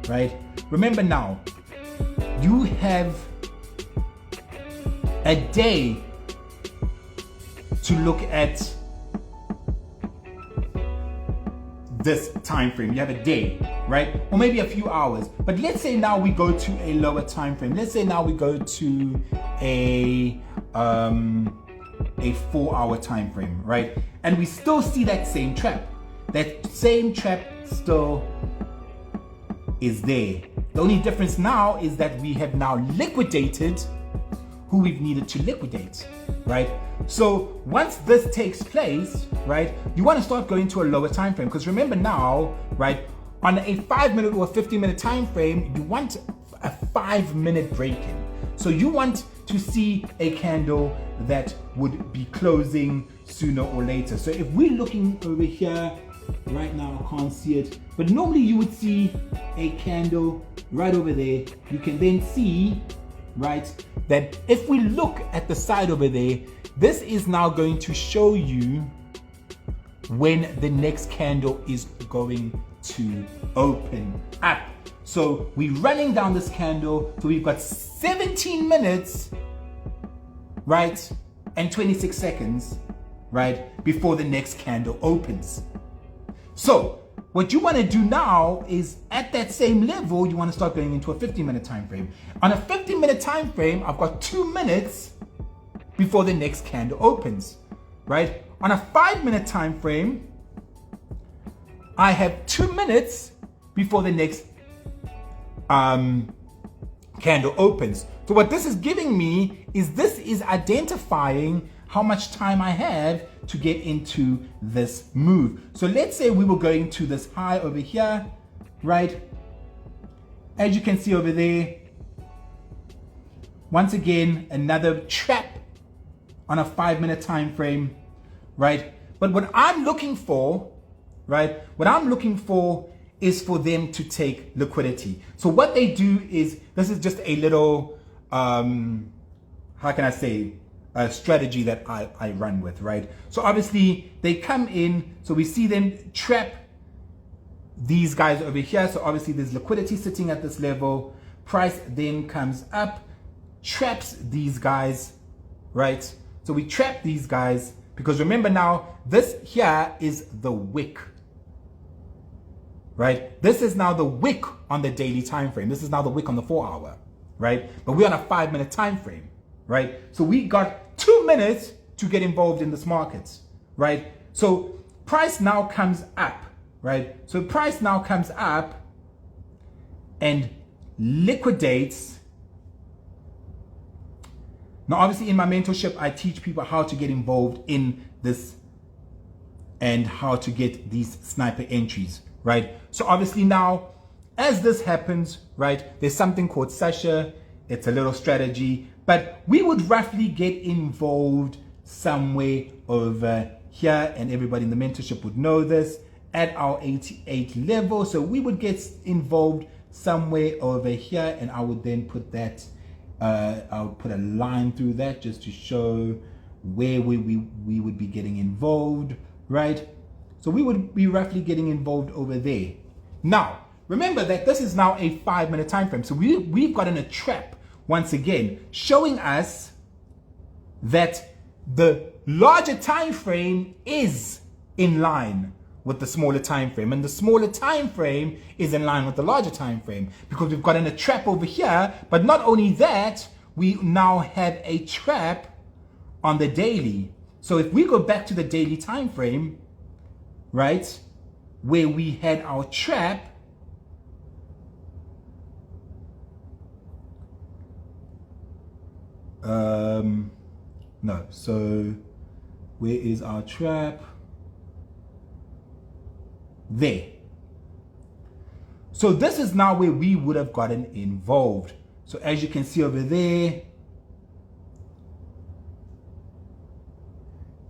right? Remember now, you have a day to look at this time frame. You have a day, right? Or maybe a few hours. But let's say now we go to a lower time frame. Let's say now we go to a 4-hour time frame, right? And we still see that same trap. That same trap still is there. The only difference now is that we have now liquidated who we've needed to liquidate, right? So once this takes place, right, you want to start going to a lower time frame, because remember now, right, on a 5-minute or a 15-minute time frame, you want a 5-minute break-in. So you want to see a candle that would be closing sooner or later. So if we're looking over here right now, I can't see it, but normally you would see a candle right over there. You can then see, right, that if we look at the side over there, this is now going to show you when the next candle is going to open up. So we're running down this candle, so we've got 17 minutes, right, and 26 seconds, right, before the next candle opens. So what you want to do now is, at that same level, you want to start going into a 15-minute time frame. On a 15-minute time frame, I've got 2 minutes before the next candle opens, right? On a 5-minute time frame, I have 2 minutes before the next candle opens. So what this is giving me is, this is identifying how much time I have to get into this move. So let's say we were going to this high over here, right? As you can see over there, once again, another trap on a 5-minute time frame, right? But what I'm looking for, right? What I'm looking for is for them to take liquidity. So what they do is, this is just a little, how can I say, a strategy that I run with, right? So obviously they come in, so we see them trap these guys over here. So obviously there's liquidity sitting at this level. Price then comes up, traps these guys, right? So we trap these guys, because remember now, this here is the wick, right? This is now the wick on the daily time frame. This is now the wick on the 4-hour, right? But we're on a 5-minute time frame, right? So we got 2 minutes to get involved in this market, right? So price now comes up, right? So price now comes up and liquidates. Now, obviously in my mentorship, I teach people how to get involved in this and how to get these sniper entries, right? So obviously now, as this happens, right, there's something called Sasha. It's a little strategy, but we would roughly get involved somewhere over here, and everybody in the mentorship would know this, at our 88 level. So we would get involved somewhere over here, and I would then put that, I would put a line through that just to show where we would be getting involved, right? So we would be roughly getting involved over there. Now, remember that this is now a 5-minute time frame. So we've gotten a trap once again, showing us that the larger time frame is in line with the smaller time frame, and the smaller time frame is in line with the larger time frame, because we've gotten a trap over here. But not only that, we now have a trap on the daily. So if we go back to the daily time frame, right, where we had our trap, no, so where is our trap? There. So this is now where we would have gotten involved. So as you can see over there,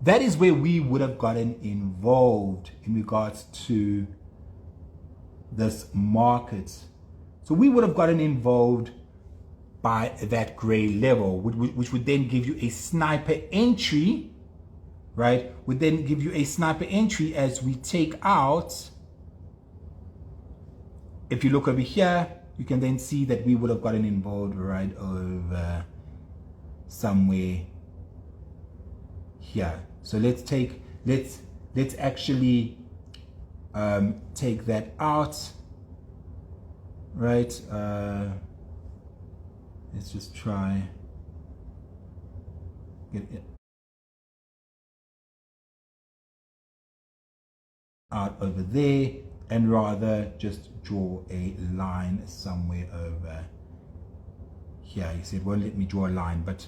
that is where we would have gotten involved in regards to this market. So we would have gotten involved by that gray level, which would then give you a sniper entry, right? Would then give you a sniper entry as we take out if you look over here, you can then see that we would have gotten involved right over somewhere here. So let's actually take that out, right? Let's just try get it out over there, and rather just draw a line somewhere over here. You said, well, let me draw a line, but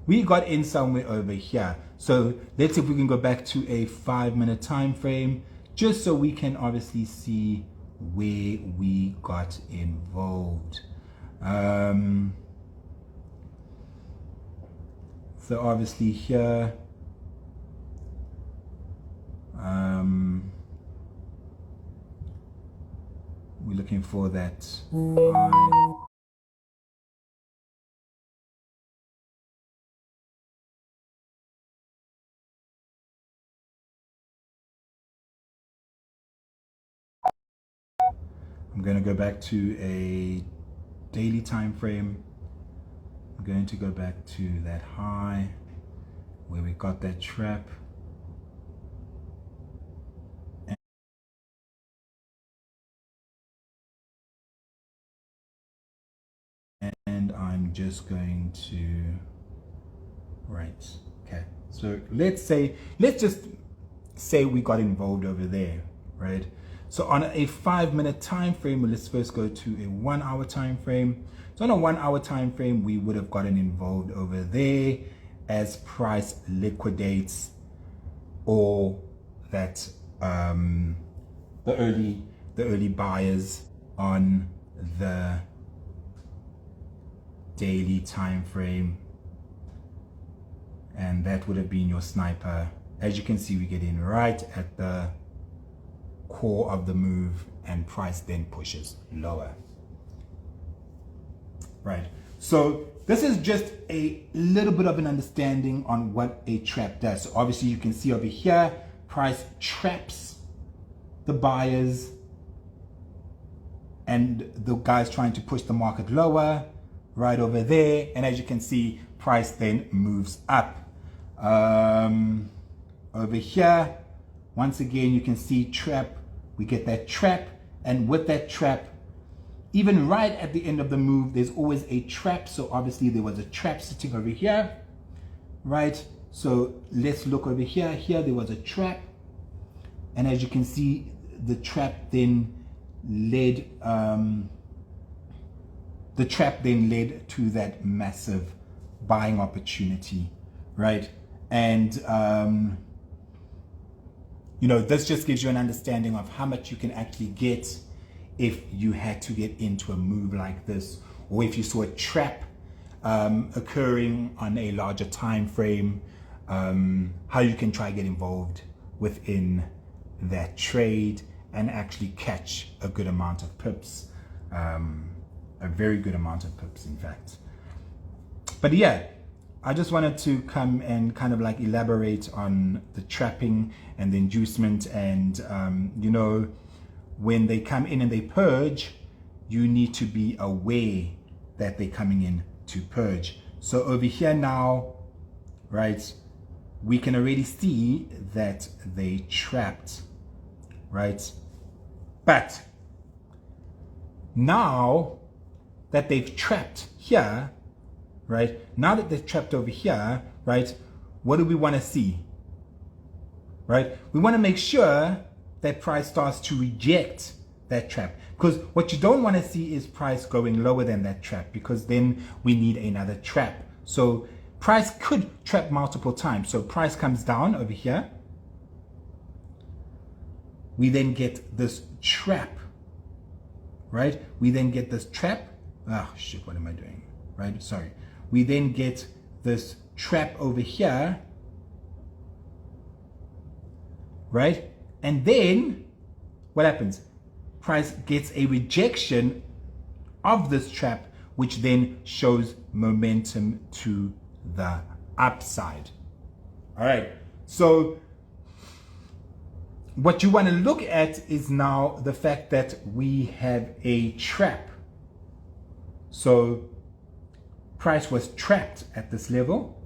we got in somewhere over here. So let's see if we can go back to a 5-minute time frame, just so we can obviously see where we got involved. So obviously here, we're looking for that high. I'm going to go back to a daily time frame. I'm going to go back to that high where we got that trap. And I'm just going to, right, okay. So let's just say we got involved over there, right? So on a 5-minute time frame, well, let's first go to a 1-hour time frame. So on a 1-hour time frame, we would have gotten involved over there as price liquidates, or that the early buyers on the daily time frame, and that would have been your sniper. As you can see, we get in right at the core of the move, and price then pushes lower. Right, so this is just a little bit of an understanding on what a trap does. So obviously you can see over here, price traps the buyers and the guys trying to push the market lower right over there. And as you can see, price then moves up. Over here, once again, you can see trap. We get that trap, and with that trap, even right at the end of the move, there's always a trap. So obviously there was a trap sitting over here, right? So let's look over here. Here there was a trap, and as you can see, the trap then led to that massive buying opportunity, right? And you know, this just gives you an understanding of how much you can actually get if you had to get into a move like this, or if you saw a trap occurring on a larger time frame, how you can try to get involved within that trade and actually catch a good amount of pips, a very good amount of pips, in fact. But yeah, I just wanted to come and kind of like elaborate on the trapping and the inducement, and you know, when they come in and they purge, you need to be aware that they're coming in to purge. So over here now, right, we can already see that they trapped, right? But now that they've trapped here, right, now that they've trapped over here, right, what do we want to see? Right, we want to make sure that price starts to reject that trap, because what you don't want to see is price going lower than that trap, because then we need another trap. So price could trap multiple times. So price comes down over here, we then get this trap, right? We then get this trap. Oh shit, what am I doing? Right, sorry. We then get this trap over here, right? And then what happens? Price gets a rejection of this trap, which then shows momentum to the upside. All right. So what you want to look at is now the fact that we have a trap. So price was trapped at this level,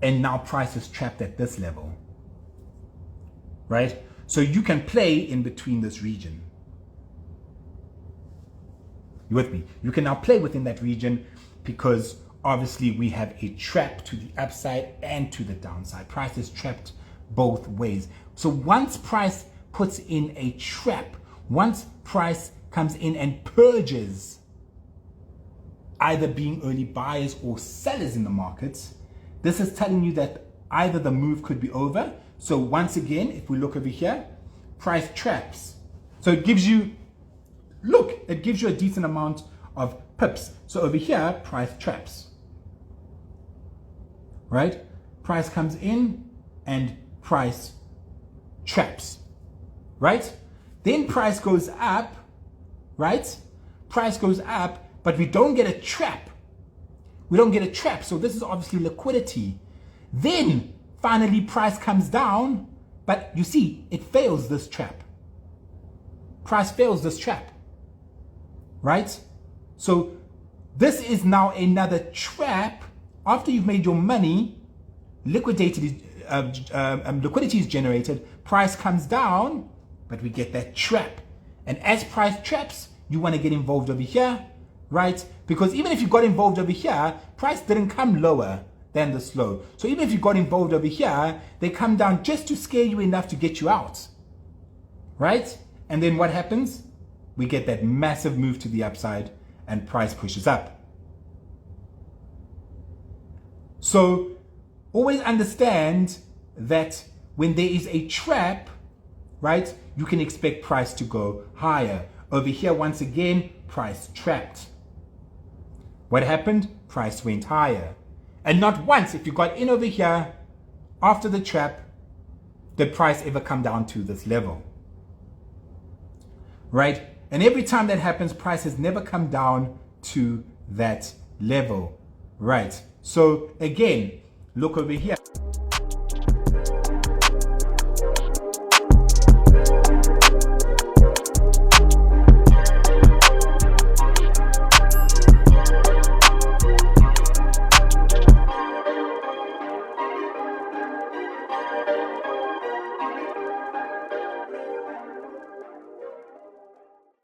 and now price is trapped at this level, right? So you can play in between this region. You with me? You can now play within that region because obviously we have a trap to the upside and to the downside. Price is trapped both ways. So once price puts in a trap, once price comes in and purges either being early buyers or sellers in the markets, this is telling you that either the move could be over. So once again, if we look over here, price traps. So it gives you, look, it gives you a decent amount of pips. So over here, price traps, right? Price comes in and price traps, right? Then price goes up, right? Price goes up, but we don't get a trap. We don't get a trap. So this is obviously liquidity. Then finally price comes down, but you see, it fails this trap. Price fails this trap, right? So this is now another trap. After you've made your money, liquidity is generated, price comes down, but we get that trap. And as price traps, you want to get involved over here, right? Because even if you got involved over here, price didn't come lower than this low. So even if you got involved over here, they come down just to scare you enough to get you out, right? And then what happens? We get that massive move to the upside and price pushes up. So always understand that when there is a trap, right, you can expect price to go higher. Over here, once again, price trapped. What happened? Price went higher. And not once, if you got in over here after the trap, did price ever come down to this level, right? And every time that happens, price has never come down to that level, right? So again, look over here.